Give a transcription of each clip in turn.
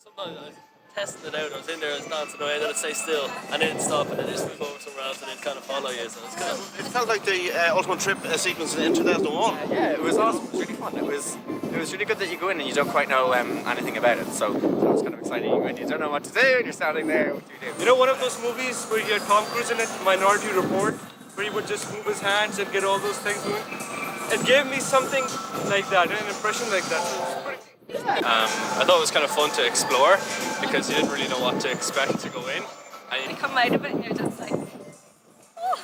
Sometimes I was testing it out. I was in there, I was dancing away, then it'd stay still, and then it'd stop, and then it'd move over somewhere else, and it'd kind of follow you. So it's kind of. It felt like the Ultimate Trip sequence in 2001. Yeah, it was awesome. It was really fun. It was really good that you go in and you don't quite know anything about it. So that was kind of exciting. You go in, you don't know what to do, and you're standing there. What do you do? You know, one of those movies where you had Tom Cruise in it, Minority Report, where he would just move his hands and get all those things moving. It gave me something like that, an impression like that. So it was pretty. I thought it was kind of fun to explore because you didn't really know what to expect to go in. And You come out of it and you're just like, oh.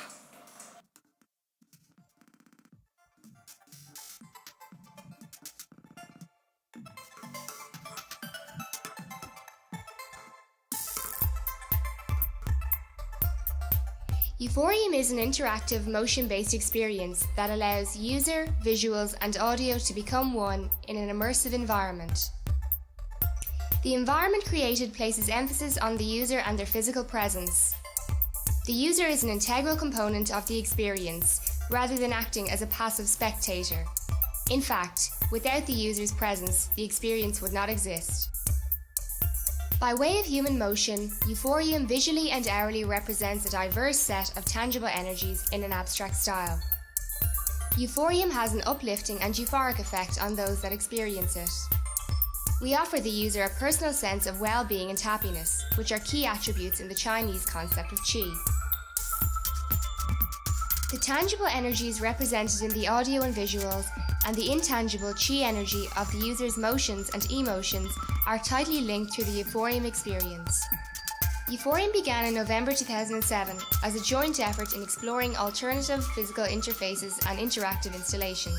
Euphorium is an interactive, motion-based experience that allows user, visuals, and audio to become one in an immersive environment. The environment created places emphasis on the user and their physical presence. The user is an integral component of the experience, rather than acting as a passive spectator. In fact, without the user's presence, the experience would not exist. By way of human motion, Euphorium visually and aurally represents a diverse set of tangible energies in an abstract style. Euphorium has an uplifting and euphoric effect on those that experience it. We offer the user a personal sense of well-being and happiness, which are key attributes in the Chinese concept of qi. The tangible energies represented in the audio and visuals, and the intangible qi energy of the user's motions and emotions are tightly linked through the Euphorium experience. Euphorium began in November 2007 as a joint effort in exploring alternative physical interfaces and interactive installations.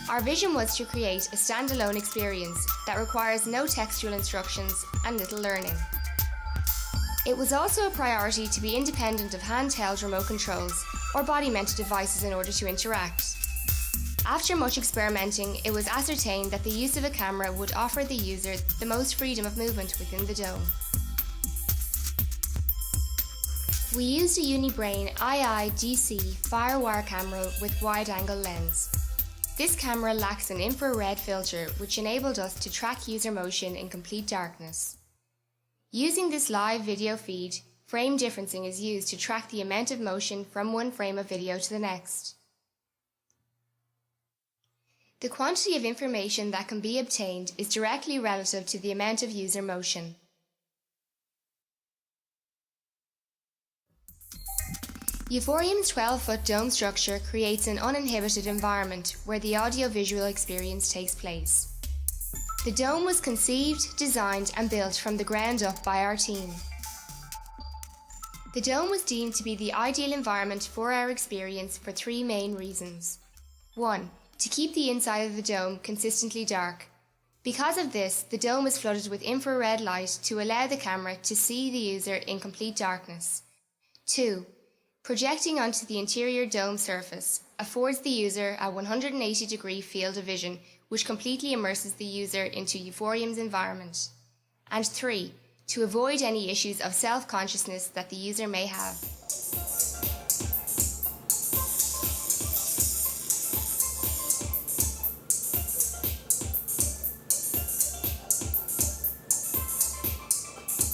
Our vision was to create a standalone experience that requires no textual instructions and little learning. It was also a priority to be independent of handheld remote controls or body-mounted devices in order to interact. After much experimenting, it was ascertained that the use of a camera would offer the user the most freedom of movement within the dome. We used a Unibrain II-DC FireWire camera with wide-angle lens. This camera lacks an infrared filter, which enabled us to track user motion in complete darkness. Using this live video feed, frame differencing is used to track the amount of motion from one frame of video to the next. The quantity of information that can be obtained is directly relative to the amount of user motion. Euphorium's 12-foot dome structure creates an uninhibited environment where the audio-visual experience takes place. The dome was conceived, designed and built from the ground up by our team. The dome was deemed to be the ideal environment for our experience for three main reasons. 1. To keep the inside of the dome consistently dark. Because of this, the dome is flooded with infrared light to allow the camera to see the user in complete darkness. 2. Projecting onto the interior dome surface affords the user a 180-degree field of vision which completely immerses the user into Euphorium's environment. And 3. To avoid any issues of self-consciousness that the user may have.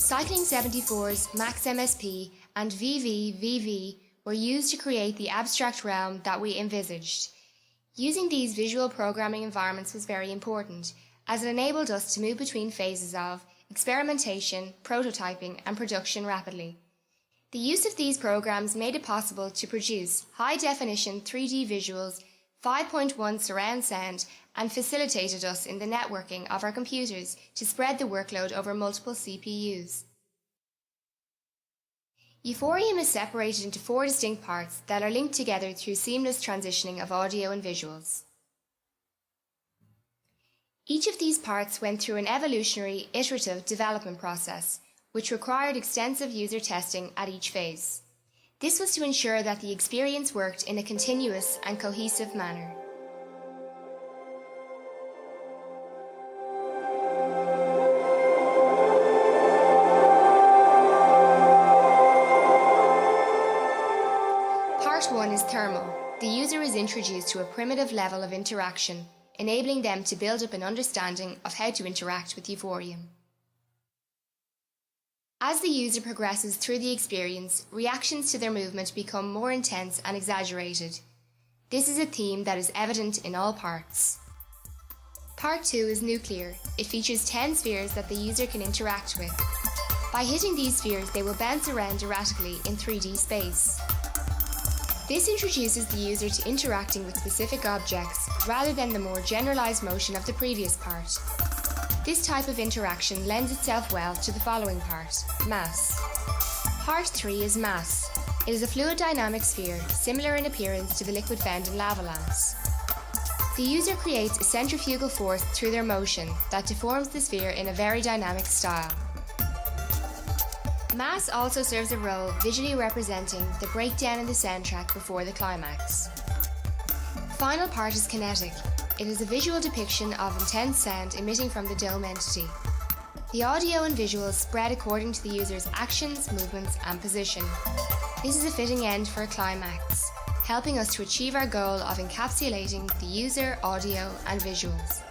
Cycling 74's Max MSP and VVVV were used to create the abstract realm that we envisaged. Using these visual programming environments was very important, as it enabled us to move between phases of experimentation, prototyping, and production rapidly. The use of these programs made it possible to produce high-definition 3D visuals, 5.1 surround sound, and facilitated us in the networking of our computers to spread the workload over multiple CPUs. Euphorium is separated into 4 distinct parts that are linked together through seamless transitioning of audio and visuals. Each of these parts went through an evolutionary, iterative development process, which required extensive user testing at each phase. This was to ensure that the experience worked in a continuous and cohesive manner. Part 1 is thermal. The user is introduced to a primitive level of interaction, enabling them to build up an understanding of how to interact with Euphorium. As the user progresses through the experience, reactions to their movement become more intense and exaggerated. This is a theme that is evident in all parts. Part 2 is nuclear. It features 10 spheres that the user can interact with. By hitting these spheres, they will bounce around erratically in 3D space. This introduces the user to interacting with specific objects rather than the more generalized motion of the previous part. This type of interaction lends itself well to the following part, mass. Part 3 is mass. It is a fluid dynamic sphere, similar in appearance to the liquid found in lava lamps. The user creates a centrifugal force through their motion that deforms the sphere in a very dynamic style. Mass also serves a role visually representing the breakdown in the soundtrack before the climax. Final part is kinetic. It is a visual depiction of intense sound emitting from the dome entity. The audio and visuals spread according to the user's actions, movements, and position. This is a fitting end for a climax, helping us to achieve our goal of encapsulating the user, audio, and visuals.